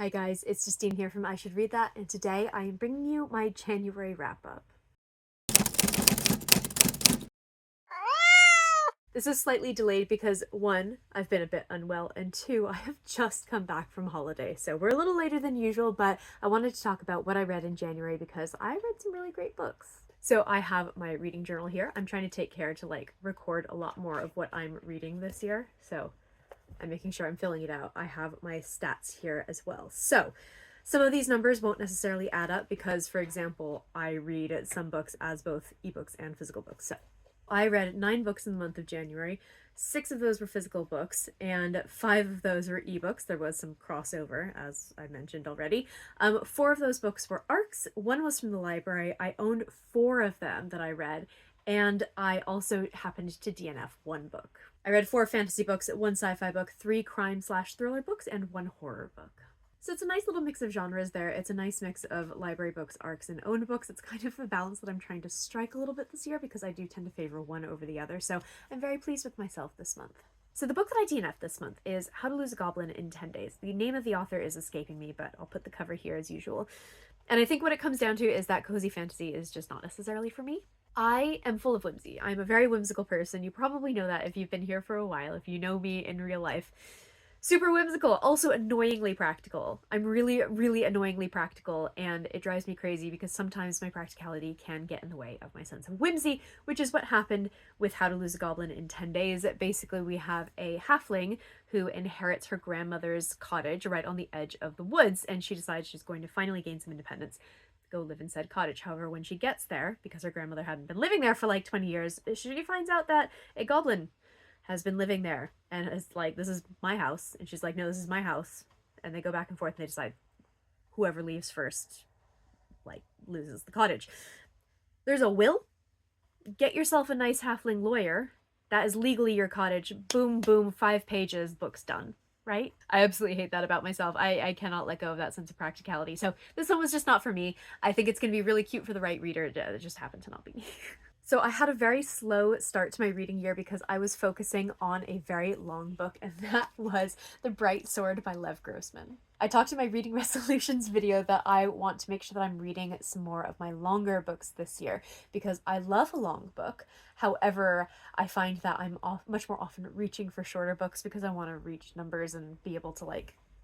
Hi guys, it's Justine here from I Should Read That, and today I am bringing you my January wrap-up. This is slightly delayed because one, I've been a bit unwell, and two, I have just come back from holiday, so we're a little later than usual, but I wanted to talk about what I read in January because I read some really great books. So I have my reading journal here. I'm trying to take care to record a lot more of what I'm reading this year, so I'm making sure I'm filling it out. I have my stats here as well. So some of these numbers won't necessarily add up because, for example, I read some books as both ebooks and physical books. So I read 9 books in the month of January. 6 of those were physical books, and 5 of those were ebooks. There was some crossover, as I mentioned already. 4 of those books were ARCs. 1 was from the library. I owned 4 of them that I read, and I also happened to DNF 1 book. I read 4 fantasy books, 1 sci-fi book, 3 crime/thriller books, and 1 horror book. So it's a nice little mix of genres there. It's a nice mix of library books, ARCs, and owned books. It's kind of a balance that I'm trying to strike a little bit this year because I do tend to favor one over the other. So I'm very pleased with myself this month. So the book that I DNF'd this month is How to Lose a Goblin in 10 Days. The name of the author is escaping me, but I'll put the cover here as usual. And I think what it comes down to is that cozy fantasy is just not necessarily for me. I am full of whimsy. I'm a very whimsical person. You probably know that if you've been here for a while, if you know me in real life. Super whimsical, also annoyingly practical. I'm really, really annoyingly practical, and it drives me crazy because sometimes my practicality can get in the way of my sense of whimsy, which is what happened with How to Lose a Goblin in 10 Days. Basically, we have a halfling who inherits her grandmother's cottage right on the edge of the woods, and she decides she's going to finally gain some independence, go live in said cottage. However, when she gets there, because her grandmother hadn't been living there for like 20 years, she finds out that a goblin has been living there and is like, this is my house. And she's like, no, this is my house. And they go back and forth and they decide whoever leaves first, loses the cottage. There's a will. Get yourself a nice halfling lawyer. That is legally your cottage. Boom, boom, 5 pages, book's done. Right? I absolutely hate that about myself. I cannot let go of that sense of practicality. So this one was just not for me. I think it's going to be really cute for the right reader. It just happened to not be me. So I had a very slow start to my reading year because I was focusing on a very long book, and that was The Bright Sword by Lev Grossman. I talked in my reading resolutions video that I want to make sure that I'm reading some more of my longer books this year because I love a long book. However, I find that I'm much more often reaching for shorter books because I want to reach numbers and be able to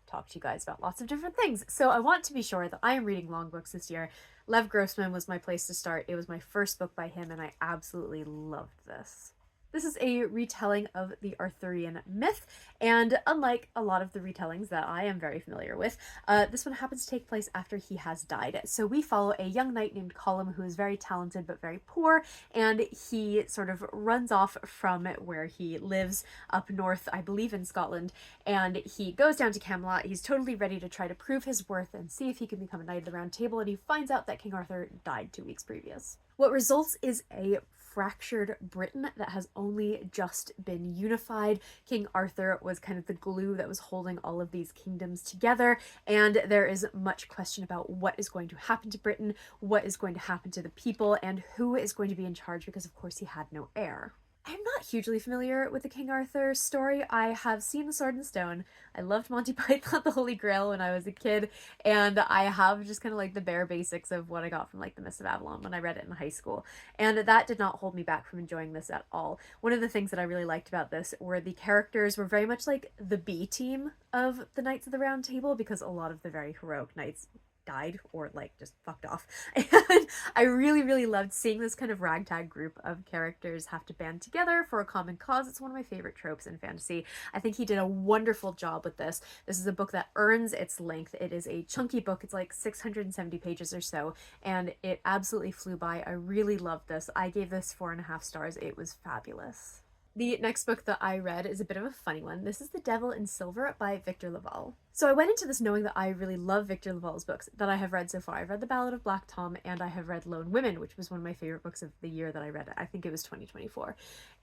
talk to you guys about lots of different things. So I want to be sure that I am reading long books this year. Lev Grossman was my place to start. It was my first book by him, and I absolutely loved this. This is a retelling of the Arthurian myth, and unlike a lot of the retellings that I am very familiar with, this one happens to take place after he has died. So we follow a young knight named Colum who is very talented but very poor, and he sort of runs off from where he lives up north, I believe in Scotland, and he goes down to Camelot. He's totally ready to try to prove his worth and see if he can become a knight of the Round Table, and he finds out that King Arthur died 2 weeks previous. What results is a fractured Britain that has only just been unified. King Arthur was kind of the glue that was holding all of these kingdoms together, and there is much question about what is going to happen to Britain, what is going to happen to the people, and who is going to be in charge because, of course, he had no heir. I'm not hugely familiar with the King Arthur story. I have seen The Sword and Stone. I loved Monty Python the Holy Grail when I was a kid, and I have just kind of the bare basics of what I got from The Mists of Avalon when I read it in high school. And that did not hold me back from enjoying this at all. One of the things that I really liked about this were the characters were very much like the B team of the Knights of the Round Table because a lot of the very heroic knights died or just fucked off. And I really, really loved seeing this kind of ragtag group of characters have to band together for a common cause. It's one of my favorite tropes in fantasy. I think he did a wonderful job with this. This is a book that earns its length. It is a chunky book. It's 670 pages or so, and it absolutely flew by. I really loved this. I gave this 4.5 stars. It was fabulous. The next book that I read is a bit of a funny one. This is The Devil in Silver by Victor LaValle. So I went into this knowing that I really love Victor LaValle's books that I have read so far. I've read The Ballad of Black Tom, and I have read Lone Women, which was one of my favorite books of the year that I read. I think it was 2024.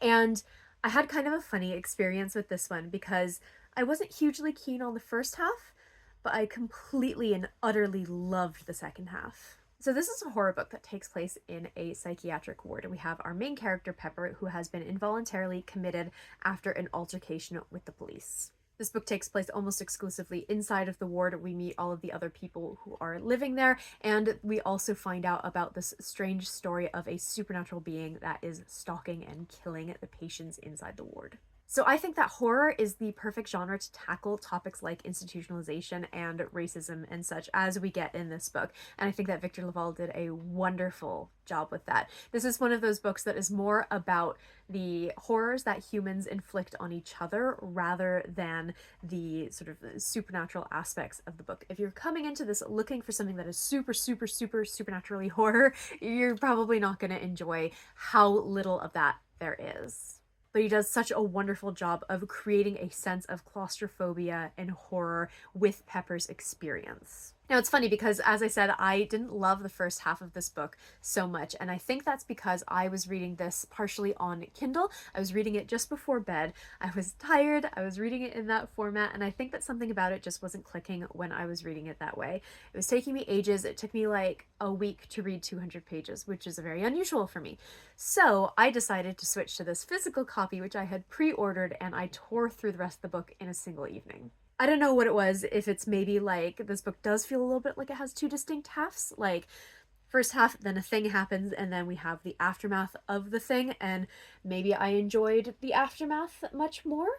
And I had kind of a funny experience with this one because I wasn't hugely keen on the first half, but I completely and utterly loved the second half. So this is a horror book that takes place in a psychiatric ward, and we have our main character, Pepper, who has been involuntarily committed after an altercation with the police. This book takes place almost exclusively inside of the ward. We meet all of the other people who are living there, and we also find out about this strange story of a supernatural being that is stalking and killing the patients inside the ward. So I think that horror is the perfect genre to tackle topics like institutionalization and racism and such as we get in this book. And I think that Victor LaValle did a wonderful job with that. This is one of those books that is more about the horrors that humans inflict on each other rather than the sort of supernatural aspects of the book. If you're coming into this looking for something that is super, super, super supernaturally horror, you're probably not going to enjoy how little of that there is. But he does such a wonderful job of creating a sense of claustrophobia and horror with Pepper's experience. Now, it's funny because, as I said, I didn't love the first half of this book so much, and I think that's because I was reading this partially on Kindle. I was reading it just before bed. I was tired. I was reading it in that format, and I think that something about it just wasn't clicking when I was reading it that way. It was taking me ages. It took me like a week to read 200 pages, which is very unusual for me. So I decided to switch to this physical copy, which I had pre-ordered, and I tore through the rest of the book in a single evening. I don't know what it was, if it's maybe like this book does feel a little bit like it has two distinct halves, like first half, then a thing happens, and then we have the aftermath of the thing, and maybe I enjoyed the aftermath much more.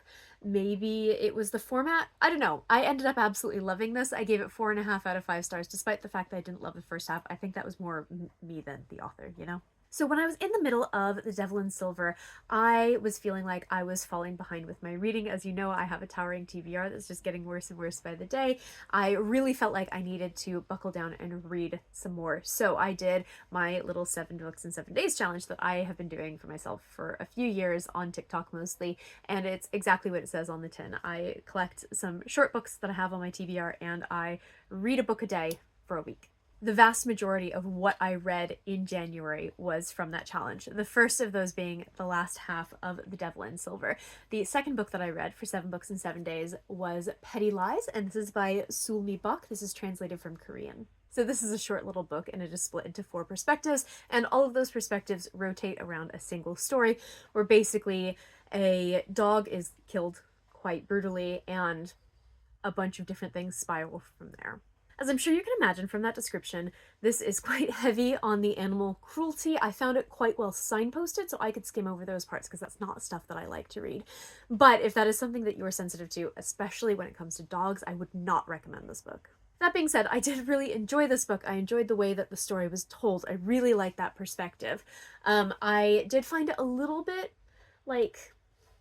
Maybe it was the format. I don't know. I ended up absolutely loving this. I gave it 4.5 out of 5 stars, despite the fact that I didn't love the first half. I think that was more me than the author, you know? So when I was in the middle of The Devil in Silver, I was feeling like I was falling behind with my reading. As you know, I have a towering TBR that's just getting worse and worse by the day. I really felt like I needed to buckle down and read some more. So I did my little 7 books in 7 days challenge that I have been doing for myself for a few years on TikTok mostly. And it's exactly what it says on the tin. I collect some short books that I have on my TBR and I read a book a day for a week. The vast majority of what I read in January was from that challenge. The first of those being the last half of The Devil in Silver. The second book that I read for 7 books in 7 days was Petty Lies, and this is by Sulmi Bok. This is translated from Korean. So this is a short little book, and it is split into 4 perspectives, and all of those perspectives rotate around a single story, where basically a dog is killed quite brutally, and a bunch of different things spiral from there. As I'm sure you can imagine from that description, this is quite heavy on the animal cruelty. I found it quite well signposted, so I could skim over those parts because that's not stuff that I like to read. But if that is something that you are sensitive to, especially when it comes to dogs, I would not recommend this book. That being said, I did really enjoy this book. I enjoyed the way that the story was told. I really liked that perspective. I did find it a little bit, like,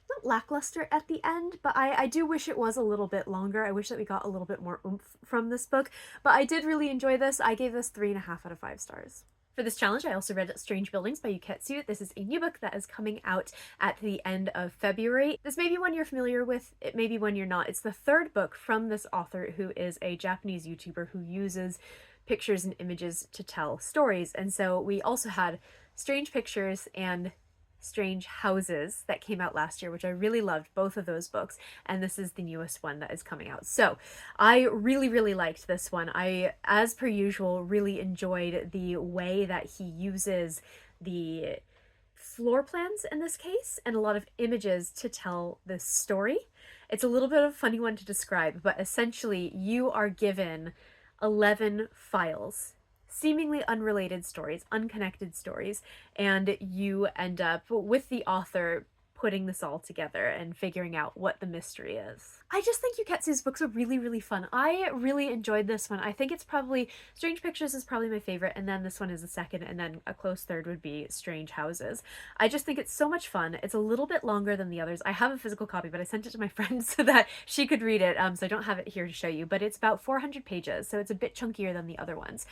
not lackluster at the end, but I do wish it was a little bit longer. I wish that we got a little bit more oomph from this book, but I did really enjoy this. I gave this 3.5 out of 5 stars. For this challenge, I also read Strange Buildings by Yuketsu. This is a new book that is coming out at the end of February. This may be one you're familiar with, it may be one you're not. It's the 3rd book from this author who is a Japanese YouTuber who uses pictures and images to tell stories. And so we also had Strange Pictures and Strange Houses that came out last year, which I really loved, both of those books, and this is the newest one that is coming out. So I really, really liked this one. I, as per usual, really enjoyed the way that he uses the floor plans in this case and a lot of images to tell this story. It's a little bit of a funny one to describe, but essentially you are given 11 files, seemingly unrelated stories, unconnected stories, and you end up with the author putting this all together and figuring out what the mystery is. I just think Yuketsu's books are really, really fun. I really enjoyed this one. I think it's probably, Strange Pictures is probably my favorite, and then this one is the second, and then a close third would be Strange Houses. I just think it's so much fun. It's a little bit longer than the others. I have a physical copy, but I sent it to my friend so that she could read it, so I don't have it here to show you, but it's about 400 pages, so it's a bit chunkier than the other ones.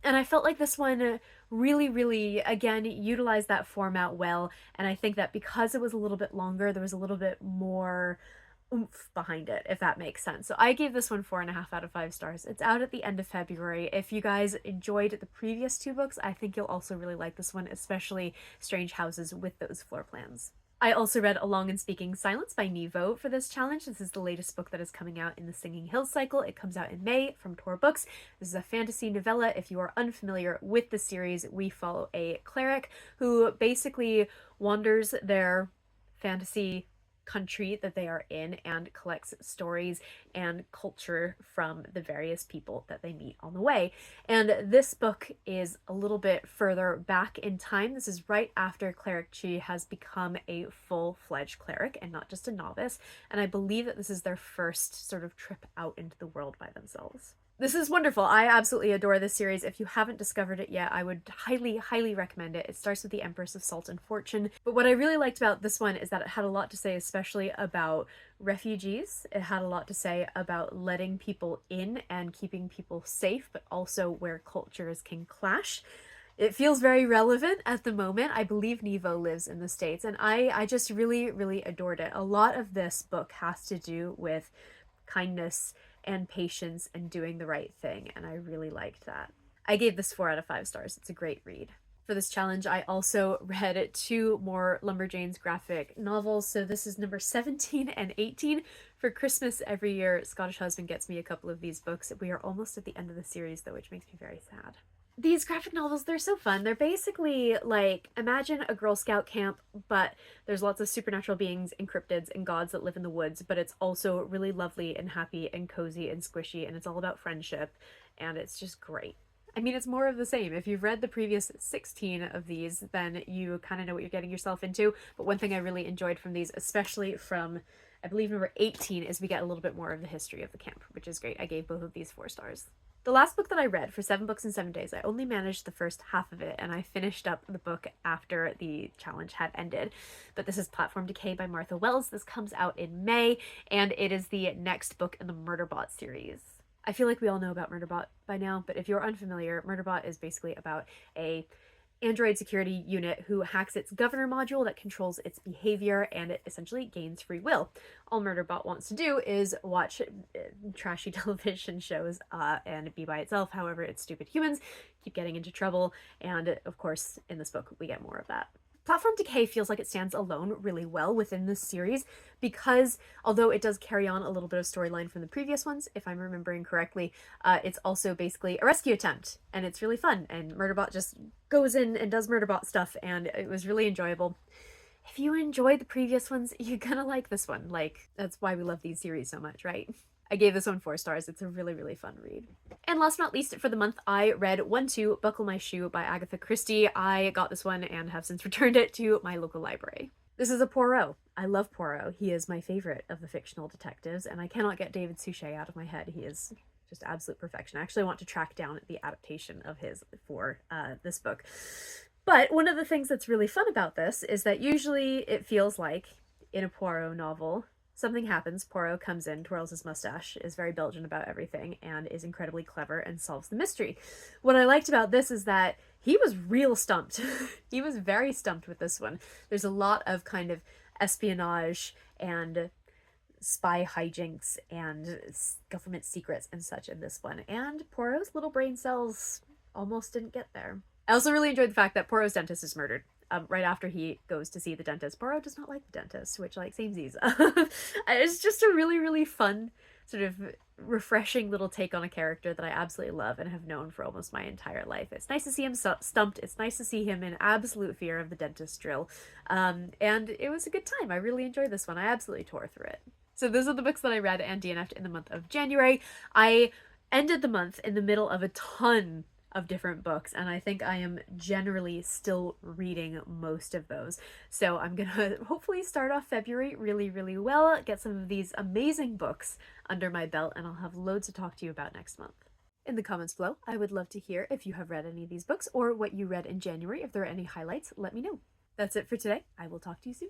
And I felt like this one really, really, again, utilized that format well. And I think that because it was a little bit longer, there was a little bit more oomph behind it, if that makes sense. So I gave this one 4.5 out of 5 stars. It's out at the end of February. If you guys enjoyed the previous 2 books, I think you'll also really like this one, especially Strange Houses with those floor plans. I also read A Long and Speaking Silence by Nevo for this challenge. This is the latest book that is coming out in the Singing Hills cycle. It comes out in May from Tor Books. This is a fantasy novella. If you are unfamiliar with the series, we follow a cleric who basically wanders their fantasy country that they are in and collects stories and culture from the various people that they meet on the way. And this book is a little bit further back in time. This is right after Cleric Chi has become a full-fledged cleric and not just a novice. And I believe that this is their first sort of trip out into the world by themselves. This is wonderful. I absolutely adore this series. If you haven't discovered it yet, I would highly, highly recommend it. It starts with the Empress of Salt and Fortune. But what I really liked about this one is that it had a lot to say, especially about refugees. It had a lot to say about letting people in and keeping people safe, but also where cultures can clash. It feels very relevant at the moment. I believe Nevo lives in the States, and I just really, really adored it. A lot of this book has to do with kindness and patience and doing the right thing, and I really liked that. I gave this 4 out of 5 stars. It's a great read. For this challenge, I also read 2 more Lumberjanes graphic novels. So this is number 17 and 18. For Christmas every year, Scottish Husband gets me a couple of these books. We are almost at the end of the series though, which makes me very sad. These graphic novels, they're so fun. They're basically like, imagine a Girl Scout camp, but there's lots of supernatural beings and cryptids and gods that live in the woods, but it's also really lovely and happy and cozy and squishy, and it's all about friendship, and it's just great. I mean, it's more of the same. If you've read the previous 16 of these, then you kind of know what you're getting yourself into, but one thing I really enjoyed from these, especially from, I believe, number 18, is we get a little bit more of the history of the camp, which is great. I gave both of these 4 stars. The last book that I read for 7 books in 7 days, I only managed the first half of it, and I finished up the book after the challenge had ended. But this is Platform Decay by Martha Wells. This comes out in May, and it is the next book in the Murderbot series. I feel like we all know about Murderbot by now, but if you're unfamiliar, Murderbot is basically about a Android security unit who hacks its governor module that controls its behavior, and it essentially gains free will. All Murderbot wants to do is watch trashy television shows and be by itself. However, it's stupid humans keep getting into trouble, and of course in this book we get more of that. Platform Decay feels like it stands alone really well within this series because although it does carry on a little bit of storyline from the previous ones, if I'm remembering correctly, it's also basically a rescue attempt, and it's really fun, and Murderbot just goes in and does Murderbot stuff, and it was really enjoyable. If you enjoyed the previous ones, you're gonna like this one. Like, that's why we love these series so much, right? I gave this one 4 stars. It's a really, really fun read. And last but not least, for the month, I read 1-2 Buckle My Shoe by Agatha Christie. I got this one and have since returned it to my local library. This is a Poirot. I love Poirot. He is my favorite of the fictional detectives, and I cannot get David Suchet out of my head. He is just absolute perfection. I actually want to track down the adaptation of his for this book. But one of the things that's really fun about this is that usually it feels like in a Poirot novel, something happens, Poirot comes in, twirls his mustache, is very Belgian about everything, and is incredibly clever and solves the mystery. What I liked about this is that he was real stumped. He was very stumped with this one. There's a lot of kind of espionage and spy hijinks and government secrets and such in this one, and Poirot's little brain cells almost didn't get there. I also really enjoyed the fact that Poirot's dentist is murdered. Right after he goes to see the dentist. Poirot does not like the dentist, which, like, samesies. It's just a really, really fun, sort of refreshing little take on a character that I absolutely love and have known for almost my entire life. It's nice to see him stumped. It's nice to see him in absolute fear of the dentist drill. And it was a good time. I really enjoyed this one. I absolutely tore through it. So those are the books that I read and DNF'd in the month of January. I ended the month in the middle of a ton of different books, and I think I am generally still reading most of those. So I'm gonna hopefully start off February really, really well, get some of these amazing books under my belt, and I'll have loads to talk to you about next month. In the comments below, I would love to hear if you have read any of these books or what you read in January. If there are any highlights, let me know. That's it for today. I will talk to you soon.